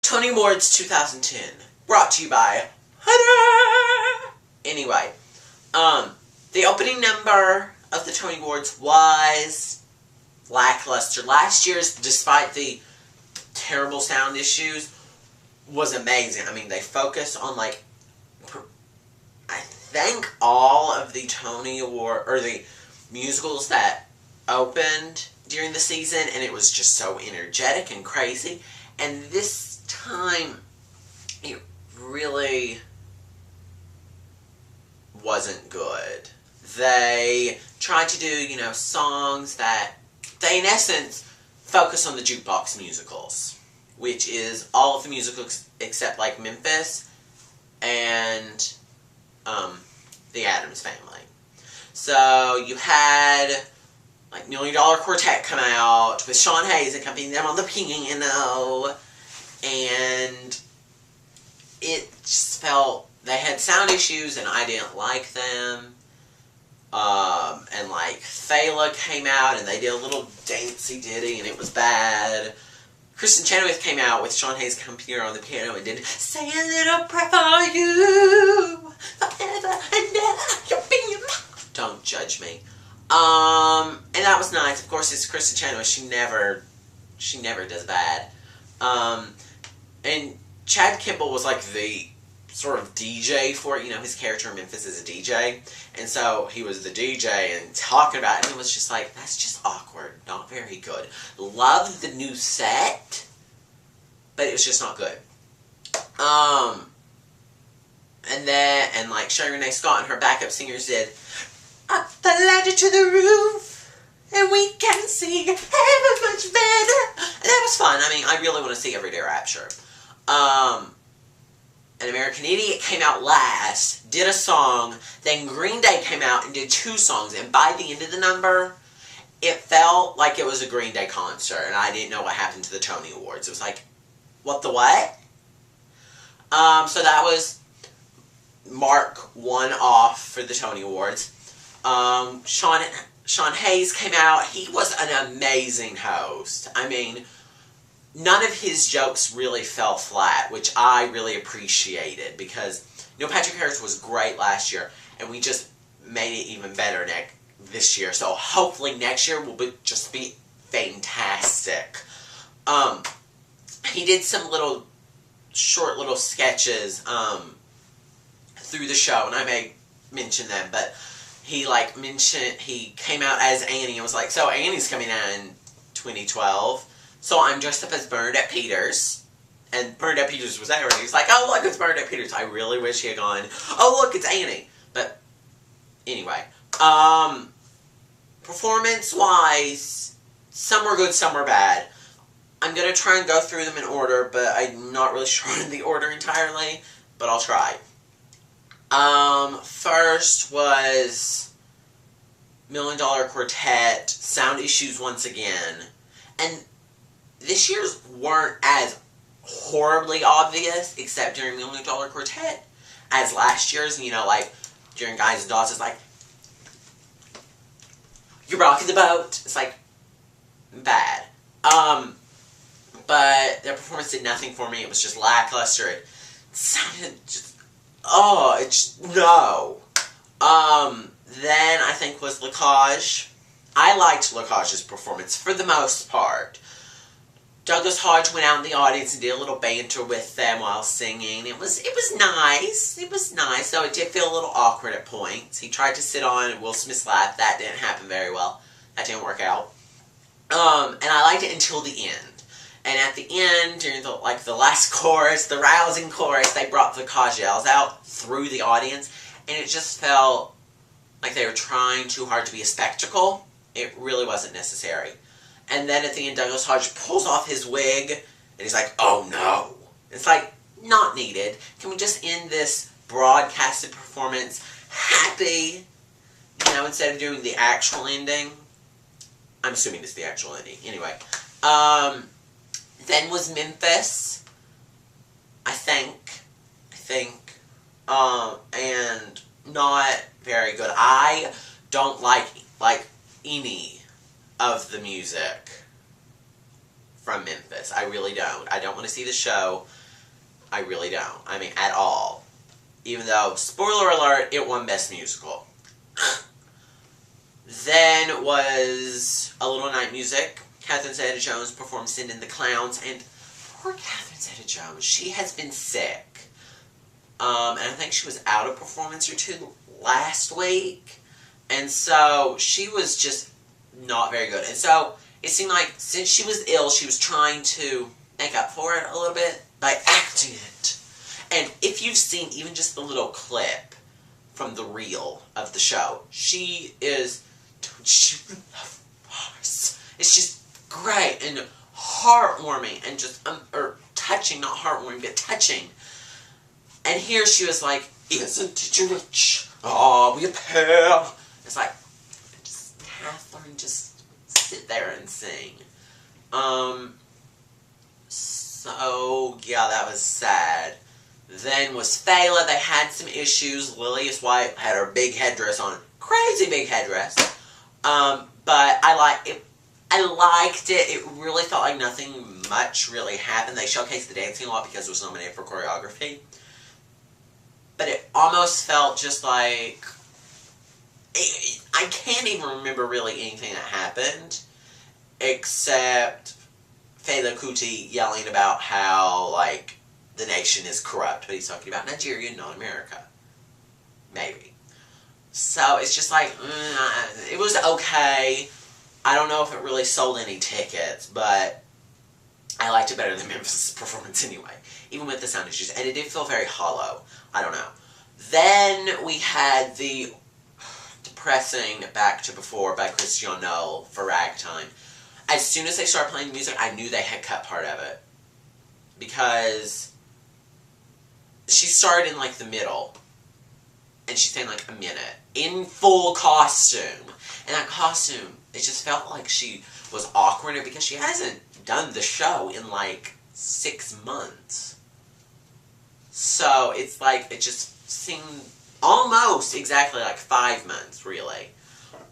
Tony Awards 2010. Brought to you by Hunter! Anyway, the opening number of the Tony Awards was lackluster. Last year's, despite the terrible sound issues, was amazing. I mean, they focused on, like, I think all of the Tony Award, or the musicals that opened during the season, and it was just so energetic and crazy. And this time, it really wasn't good. They tried to do, songs that they, in essence, focus on the jukebox musicals, which is all of the musicals except, like, Memphis and the Addams Family. So you had, like, $1 Million Quartet come out with Sean Hayes accompanying them on the piano, and it just felt, they had sound issues and I didn't like them. And, like, Thala came out and they did a little dancey ditty and it was bad. Kristen Chenoweth came out with Sean Hayes accompanying her on the piano and did "Say a Little Prayer for You, Forever and Ever, You'll Be Mine." Don't judge me. And that was nice. Of course, it's Kristen Chenoweth. She never does bad. And Chad Kimball was like the sort of DJ for it. His character in Memphis is a DJ. And so he was the DJ and talking about it. And it was just like, that's just awkward. Not very good. Loved the new set, but it was just not good. And like Sherry Renee Scott and her backup singers did "Up the Ladder to the Roof, and we can see heaven much better." And that was fun. I mean, I really want to see Everyday Rapture. An American Idiot came out last, did a song, then Green Day came out and did 2 songs, and by the end of the number, it felt like it was a Green Day concert, and I didn't know what happened to the Tony Awards. It was like, what the what? So that was mark 1 off for the Tony Awards. Sean Hayes came out. He was an amazing host. I mean, none of his jokes really fell flat, which I really appreciated, because Neil Patrick Harris was great last year, and we just made it even better this year. So hopefully next year will just be fantastic. He did some short little sketches through the show, and I may mention them, but he came out as Annie and was like, "So Annie's coming out in 2012. So I'm dressed up as Bernadette Peters." And Bernadette Peters was there, and he was like, "Oh, look, it's Bernadette Peters." I really wish he had gone, "Oh, look, it's Annie." But, anyway. Performance-wise, some were good, some were bad. I'm going to try and go through them in order, but I'm not really sure in the order entirely, but I'll try. First was $1 Million Quartet, sound issues once again. And this year's weren't as horribly obvious, except during $1 Million Quartet, as last year's. Like, during Guys and Dolls, it's like, "You're rocking the boat." It's like, bad. But their performance did nothing for me. It was just lackluster. It sounded just, no. Then I think was Lacage. I liked Lacage's performance for the most part. Douglas Hodge went out in the audience and did a little banter with them while singing. It was nice. It was nice, though it did feel a little awkward at points. He tried to sit on Will Smith's lap. That didn't happen very well. That didn't work out. And I liked it until the end. And at the end, during the last chorus, the rousing chorus, they brought the Cagelles out through the audience, and it just felt like they were trying too hard to be a spectacle. It really wasn't necessary. And then at the end, Douglas Hodge pulls off his wig, and he's like, "Oh no." It's like, not needed. Can we just end this broadcasted performance happy, instead of doing the actual ending? I'm assuming it's the actual ending. Anyway. Then was Memphis, I think, and not very good. I don't like any of the music from Memphis. I really don't. I don't want to see the show. I really don't. I mean, at all. Even though, spoiler alert, it won Best Musical. Then was A Little Night Music. Catherine Zeta-Jones performed Send in the Clowns, and poor Catherine Zeta-Jones, she has been sick. And I think she was out a performance or two last week. And so, she was just not very good. And so, it seemed like since she was ill, she was trying to make up for it a little bit by acting it. And if you've seen even just the little clip from the reel of the show, she is, don't you love Mars? It's just great and heartwarming and just, or touching, not heartwarming, but touching. And here she was like, isn't it rich? Oh, we a pair. It's like, just Catherine, just sit there and sing. So, yeah, that was sad. Then was Fela. They had some issues. Lilius White had her big headdress on. Crazy big headdress. But I liked it. It really felt like nothing much really happened. They showcased the dancing a lot because it was nominated for choreography. But it almost felt just like... I can't even remember really anything that happened. Except Fela Kuti yelling about how, like, the nation is corrupt. But he's talking about Nigeria, not America. Maybe. So, it's just like, it was okay. I don't know if it really sold any tickets, but I liked it better than Memphis' performance anyway. Even with the sound issues. And it did feel very hollow. I don't know. Then we had the depressing Back to Before by Christian Noel for Ragtime. As soon as they started playing music, I knew they had cut part of it. Because she started in, like, the middle. And she sang, like, a minute. In full costume. And that costume, it just felt like she was awkward because she hasn't done the show in, like, 6 months. So, it's like, it just seemed almost exactly like 5 months, really.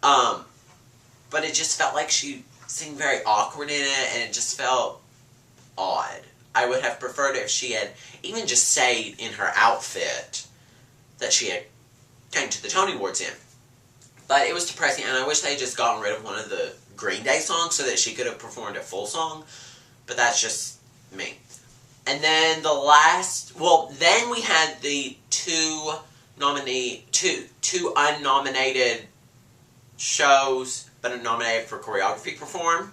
But it just felt like she seemed very awkward in it, and it just felt odd. I would have preferred it if she had even just stayed in her outfit that she had came to the Tony Awards in. But it was depressing, and I wish they had just gotten rid of one of the Green Day songs so that she could have performed a full song. But that's just me. And then the last, well, then we had the two unnominated shows, but are nominated for choreography perform.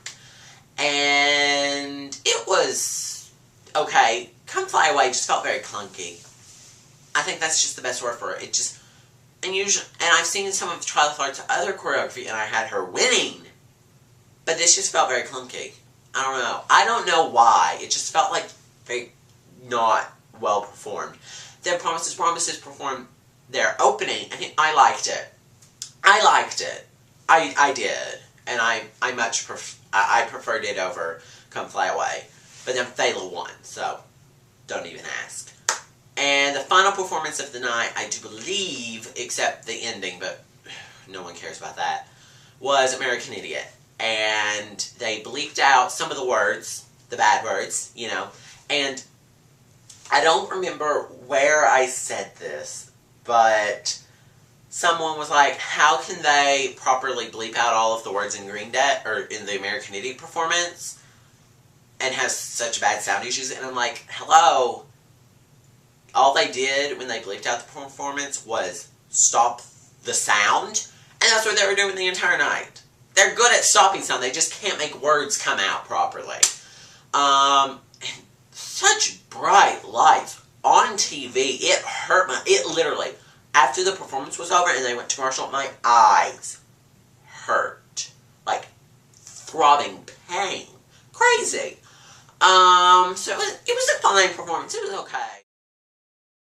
And it was okay. Come Fly Away just felt very clunky. I think that's just the best word for it. It just, and I've seen some of Twyla Clark's other choreography, and I had her winning. But this just felt very clunky. I don't know. I don't know why. It just felt like very not well performed. Then Promises performed their opening, and I liked it. I did. And I preferred it over Come Fly Away. But then Fela won, so don't even ask. And the final performance of the night, I do believe, except the ending, but no one cares about that, was American Idiot. And they bleeped out some of the words, the bad words, you know. And I don't remember where I said this, but someone was like, how can they properly bleep out all of the words in Green Day, or in the American Idiot performance, and have such bad sound issues? And I'm like, hello. All they did when they bleeped out the performance was stop the sound, and that's what they were doing the entire night. They're good at stopping sound, they just can't make words come out properly. And such bright lights on TV, it hurt it literally, after the performance was over and they went to commercial, my eyes hurt. Like, throbbing pain. Crazy. So it was a fine performance, it was okay.